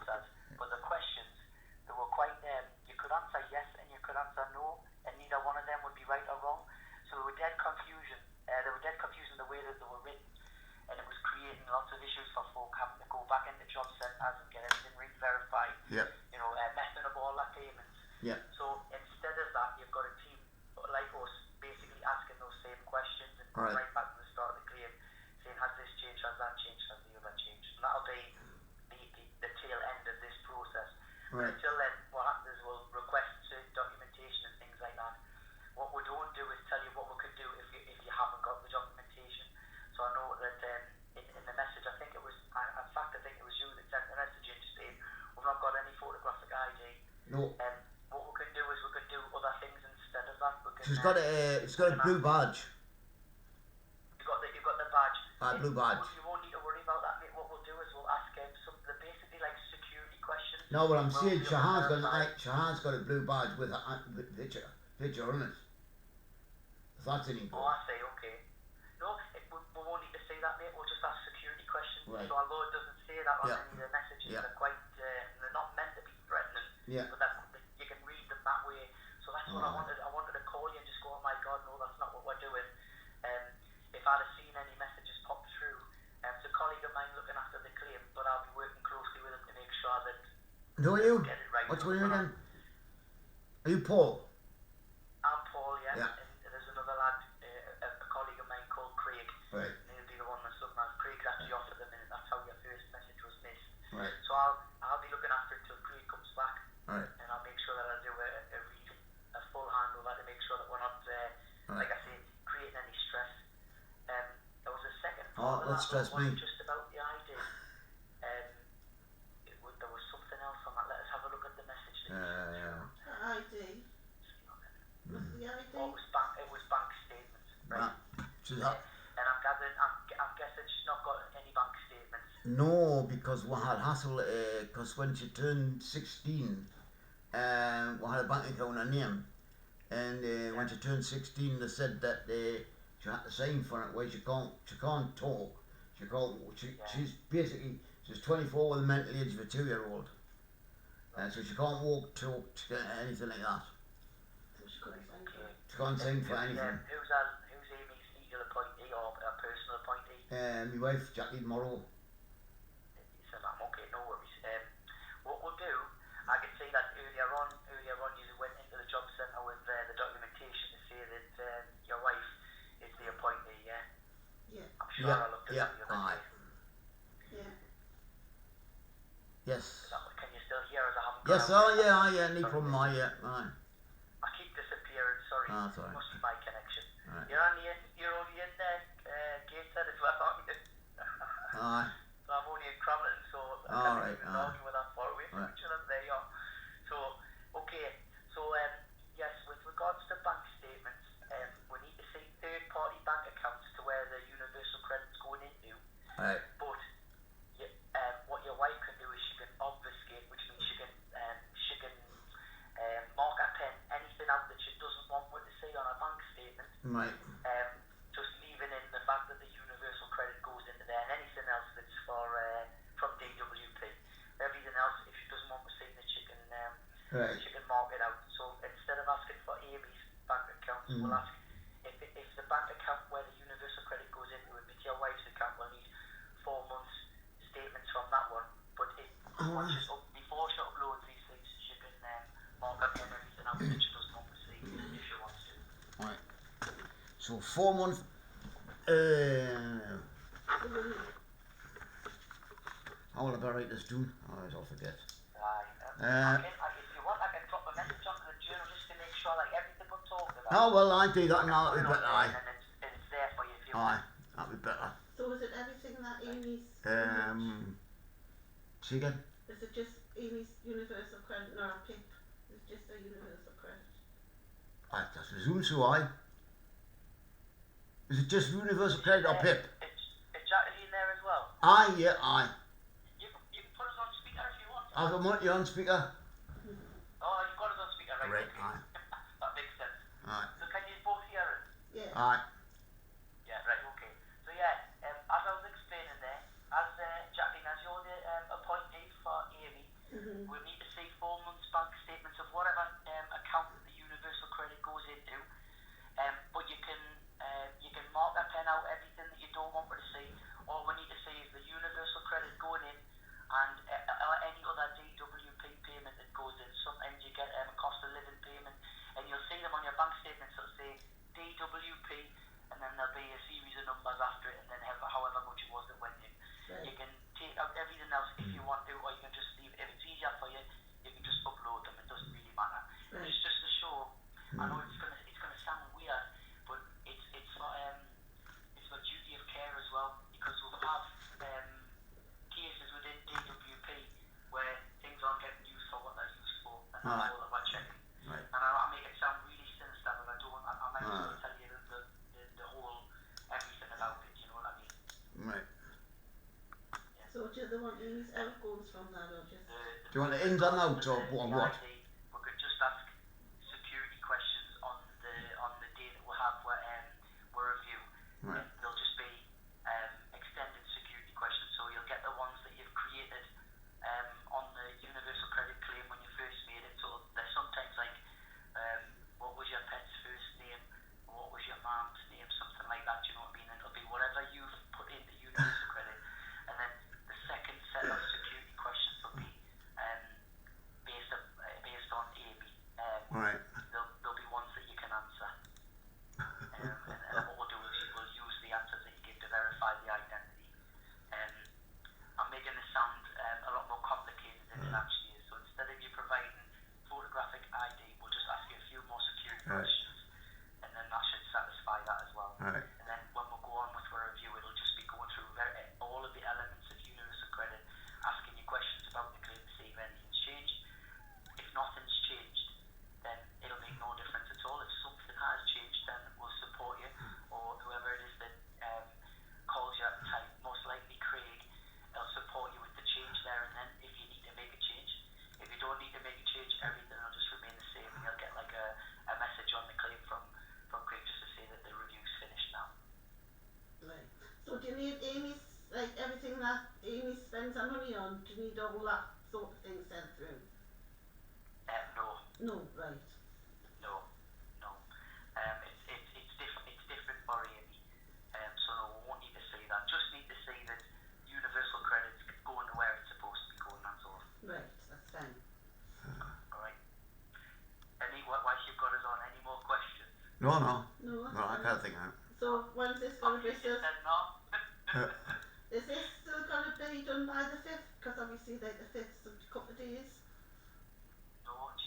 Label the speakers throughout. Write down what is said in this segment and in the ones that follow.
Speaker 1: answers, but the questions, they were quite, you could answer yes and you could answer no, and neither one of them would be right or wrong. So they were dead confusion. They were dead confusing the way that they were written, and it was creating lots of issues for folk having to go back into job centres and get everything re-verified.
Speaker 2: Yep.
Speaker 1: You know, messing up all their payments.
Speaker 2: Yeah.
Speaker 1: So instead of that, you've got a team like us basically asking those same questions and going right back to the start of the claim, saying has this changed, has that changed, has the other changed. And that'll be the tail end of this process.
Speaker 2: Right.
Speaker 1: Until then, what happens is we'll request certain documentation and things like that. What we don't do is tell you what we can do if you haven't got the documentation. So I know that in the message, I think it was, in fact, I think it was you that sent the message in saying we've not got any photographic ID.
Speaker 2: No.
Speaker 1: What we can do is we can do other things instead of that. We can,
Speaker 2: So it's got a blue badge.
Speaker 1: You've got the badge.
Speaker 2: Blue badge.
Speaker 1: You won't need to worry about that, mate. What we'll do is we'll ask they're basically like security questions.
Speaker 2: No, what I'm saying, Shahan's got a blue badge with a picture on it. If that's any good.
Speaker 1: Oh, I see, okay. No, we won't need to say that, mate. We'll just ask security questions.
Speaker 2: Right.
Speaker 1: So although it doesn't say that on any of the messages, they're quite, they're not meant to be threatening.
Speaker 2: Yeah.
Speaker 1: But you can read them that way. So that's what I wanted. I wanted to call you and just go, oh my God, no, that's not what we're doing. If I'd have seen any messages pop through, it's a colleague of mine looking after the claim, but I'll be working closely with him to make sure that
Speaker 2: Who are you?
Speaker 1: get it right.
Speaker 2: What's your name again? Are you Paul?
Speaker 1: I'm Paul, yeah.
Speaker 2: Yeah.
Speaker 1: And there's another lad, a colleague of mine called Craig.
Speaker 2: Right.
Speaker 1: And he'll be the one that's looking after. Craig's actually off at the minute. That's how your first message was missed.
Speaker 2: Right.
Speaker 1: So I'll be looking after it till Craig comes back.
Speaker 2: Right.
Speaker 1: And I'll make sure that I do a full handover to make sure that we're not, like I say, creating any stress. There was a second part of
Speaker 2: let's
Speaker 1: that
Speaker 2: stress
Speaker 1: one
Speaker 2: me.
Speaker 1: just about the ID. There was something else on that. Let us have a look at the message.
Speaker 3: ID. What's the ID?
Speaker 1: Oh, it was bank statements. Right.
Speaker 2: So that,
Speaker 1: And I'm guessing she's not got any bank statements.
Speaker 2: no, because we had hassle. Because when she turned 16, we had a bank account on her name, and when she turned 16, they said that she had to sign for it. Where she can't talk. She's basically she's 24 with a mental age of a 2-year-old. So she can't walk, talk, anything like that.
Speaker 3: So she couldn't sign for it.
Speaker 2: She can't sign for anything.
Speaker 1: Who's Aimee's legal appointee or a personal appointee?
Speaker 2: My wife, Jackie Morrow.
Speaker 1: So I'm okay, no worries. What we'll do, I can see that earlier on you went into the job centre with the documentation to say that your wife is the appointee, yeah?
Speaker 3: Yeah.
Speaker 1: I'm sure I looked at that the other day.
Speaker 3: Yeah.
Speaker 2: Yes.
Speaker 1: Can you still hear us? I haven't
Speaker 2: Yes,
Speaker 1: got out.
Speaker 2: yeah, no problem, aye.
Speaker 1: I keep disappearing, sorry.
Speaker 2: That's all right.
Speaker 1: Must be my connection.
Speaker 2: Right.
Speaker 1: You're only in there, Gateshead as well, aren't you?
Speaker 2: Aye.
Speaker 1: So I'm only in Cromlin, so I
Speaker 2: All
Speaker 1: can't
Speaker 2: right,
Speaker 1: even argue with that far away from
Speaker 2: right.
Speaker 1: each other. There you are. So, okay. So, yes, with regards to bank statements, we need to see third-party bank accounts to where the universal credit's going into.
Speaker 2: Right.
Speaker 1: But what your wife can do is she can obfuscate, which means she can mark a pen anything out that she doesn't want her to see on a bank statement.
Speaker 2: Right.
Speaker 1: Just leaving in the fact that the universal credit goes into there, and anything else that's from DWP. Everything else, if she doesn't want to see that, she can mark it out. So instead of asking for Aimee's bank accounts, we'll ask if the bank account where the universal credit goes into, if it's your wife's account, we'll need 4 months statements from that one. But before she uploads these things, she can mark up everything else that she doesn't want to see if she wants to.
Speaker 2: Right. So 4 months. How will I better write this down? Alright, I'll forget.
Speaker 1: If you want, I can drop a message onto the journal just to make sure like everything we're talking about.
Speaker 2: Oh well, I do that now. That'd be better. Aye.
Speaker 1: And it's there for you if you
Speaker 2: Aye,
Speaker 1: want.
Speaker 2: that'd be better.
Speaker 3: So is it everything that Aimee's?
Speaker 2: See again?
Speaker 3: Is it just Aimee's universal credit or a PIP? Is it just a universal credit?
Speaker 2: I presume so. Aye. Is it just universal credit or PIP?
Speaker 1: Is Jackie in there as well?
Speaker 2: Aye, yeah, aye.
Speaker 1: You can put us on speaker if you want.
Speaker 2: I've got you on speaker.
Speaker 1: Oh, you've got us on speaker, right?
Speaker 2: Right,
Speaker 1: Okay.
Speaker 2: aye.
Speaker 1: That makes sense.
Speaker 2: Aye.
Speaker 1: So can you both hear us?
Speaker 3: Yeah.
Speaker 2: Aye.
Speaker 1: Yeah, right, okay. So yeah, as I was explaining there, as Jacqueline, as you're the appointee for Aimee,
Speaker 3: So do they want Amy's outgoings from that or just...
Speaker 2: Do you want the ins and outs or what?
Speaker 1: We could just ask security questions on the day that we have we're review.
Speaker 2: Right.
Speaker 1: They'll just be extended security questions, so you'll get the ones that you've created on the universal credit claim when you first made it. So they're sometimes like, what was your pet's first name? What was your mom's name? Something like that, you know what I mean? And it'll be whatever you've put into universal credit. And then the second set of security questions will be based on Aimee.
Speaker 2: Right.
Speaker 1: There'll be ones that you can answer. And what we'll do is we'll use the answers that you give to verify the identity. I'm making this sound a lot more complicated than it actually is. So instead of you providing photographic ID, we'll just ask you a few more security questions, and then that should satisfy that as well.
Speaker 2: Right.
Speaker 1: And then when we go on with our review, it'll just be going through all of the elements of universal credit, asking you questions about the claim to see if anything's changed. If nothing's changed, then it'll make no difference at all. If something has changed, then we'll support you, or whoever it is that calls you at the time. Most likely Craig. They'll support you with the change there and then if you need to make a change. If you don't need to make a change, everything will just remain the same, and you'll get like a message on the claim from Craig just to say that the review's finished now.
Speaker 3: Right. So do you need Amy's, like everything that Amee spends her money on, do you need all that sort of thing sent through?
Speaker 1: No.
Speaker 3: No, right.
Speaker 1: No. It's different for Aimee. So no, we won't need to say that. Just need to say that universal credit's going to where it's supposed to be going, that's all.
Speaker 3: Right, that's fine.
Speaker 1: Alright. Whilst you've got us on, any more questions?
Speaker 2: No.
Speaker 3: No, that's
Speaker 2: No, I
Speaker 3: fine.
Speaker 2: can't think of it.
Speaker 3: So when's this going to be
Speaker 1: You
Speaker 3: still?
Speaker 1: said no.
Speaker 3: Is this still going to be done by the 5th? Because obviously like the 5th's a couple of days.
Speaker 1: No, to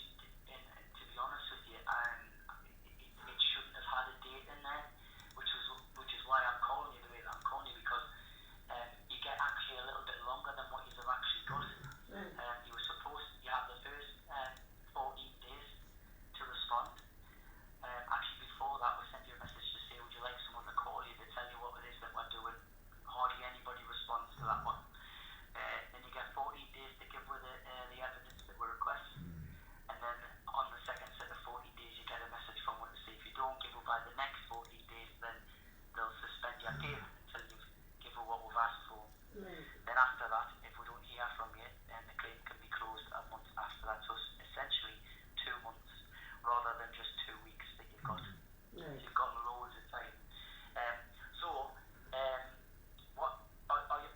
Speaker 1: be honest with you, it shouldn't have had a date in there, which is why I'm calling you the way that I'm calling you, because you get actually a little bit longer than what you've actually got.
Speaker 3: Right.
Speaker 1: You have the first 14 days to respond. Actually before that we sent you a message to say would you like someone to call you to tell you what it is that we're doing. Hardly anybody responds to that one. Then you get 14 days to give with the evidence that we request. And then on the second set of 14 days you get a message from one to say if you don't give it by the next 14 days then they'll suspend your payment until you've given what we've asked for.
Speaker 3: Right.
Speaker 1: Then after that, if we don't hear from you, then the claim can be closed a month after that. So essentially 2 months rather than just 2 weeks that you've got.
Speaker 3: Right.
Speaker 1: You've got loads of time. What are you?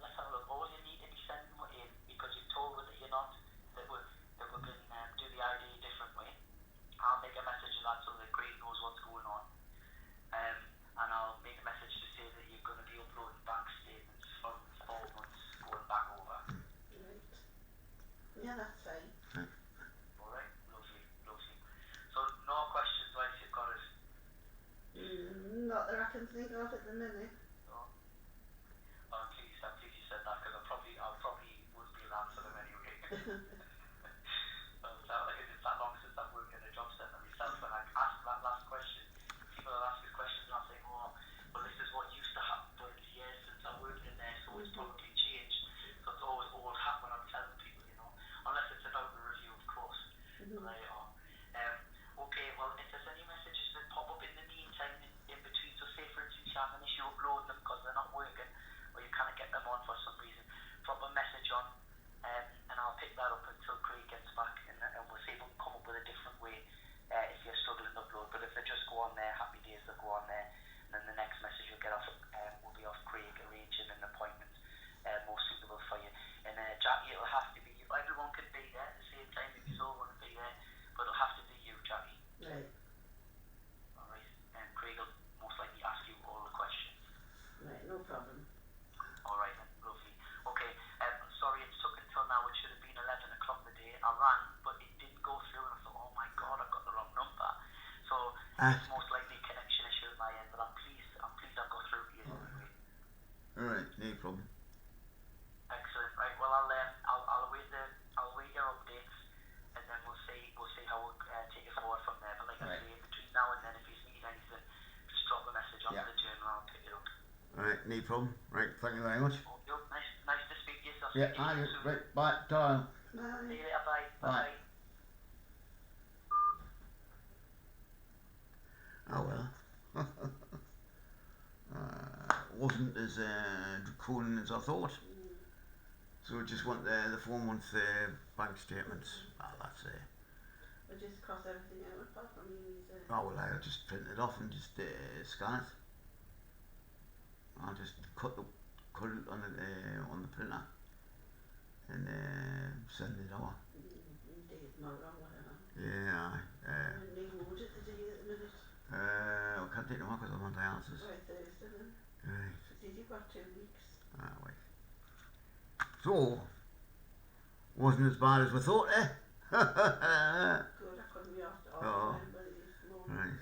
Speaker 1: Let's have a look. All you need to be sending in, because you've told us that you're not, that we can do the ID a different way. I'll make a message of that so that Craig knows what's going on. And I'll make a message to say that you're going to be uploading bank statements from 4 months going back over.
Speaker 3: Right. Yeah, that's fine.
Speaker 1: Alright, lovely. So no questions whilst you've got us.
Speaker 3: Not that I can think of at the minute.
Speaker 1: No. I'm pleased you said that, because I probably would be able to answer them anyway. It's that long since I've worked in a job centre myself, and I ask that last question. People will ask me questions and I'll say, oh, well this is what used to happen, but it's years since I worked in there, so it's probably changed. So it's always old hat when I'm telling people, unless it's about the review, of course. But there you are. Okay, well if there's any messages that pop up in the meantime in between, so say for instance you have an issue uploading them because they're not working, or you can't get them on for some reason, drop a message on, and I'll pick that up until Craig gets back, and we'll see if we can come up with a different way if you're struggling to upload. But if they just go on there, happy days, they'll go on there, and then the next message you'll get off will be off Craig arranging an appointment more suitable for you. And Jackie, it'll have to be you. Everyone can be there at the same time if you all want to be there, but it'll have to be you, Jackie.
Speaker 3: Right.
Speaker 1: Alright, and Craig will most likely ask you all the questions.
Speaker 3: Right, no problem.
Speaker 1: Alright then, lovely. Okay, sorry it's took until now. It should have been 11 o'clock the day. I rang, but it didn't go through, and I thought, oh my god, I've got the wrong number. So it's most likely a connection issue at my end, but I'm pleased I've got through to you anyway.
Speaker 2: Alright, no problem.
Speaker 1: Excellent. Right, well I'll await your updates, and then we'll see how we'll take it forward from there. But like I say, in between now and then, if you need anything, just drop a message on the journal and I'll pick it up.
Speaker 2: Alright, no problem. Right, thank you very much.
Speaker 1: Okay, nice.
Speaker 2: Yeah, right, bye, ta.
Speaker 1: See you later, bye.
Speaker 2: Bye.
Speaker 1: Bye.
Speaker 2: Oh well. Wasn't as draconian as I thought. So we just want the 4 month bank statements. That's it.
Speaker 3: But just cross everything out apart from Amy's.
Speaker 2: Oh well, I'll just print it off and just scan it. I'll just cut it on the printer and send it over.
Speaker 3: Day tomorrow, whatever.
Speaker 2: Yeah.
Speaker 3: And they moved it the day at the minute.
Speaker 2: I can't take them off because I'm on dialysis.
Speaker 3: By Thursday then.
Speaker 2: Right.
Speaker 3: Did you got 2 weeks?
Speaker 2: Wait. So, wasn't as bad as we thought, eh?
Speaker 3: Good, I couldn't be off
Speaker 2: Oh.
Speaker 3: anybody this morning.
Speaker 2: Right.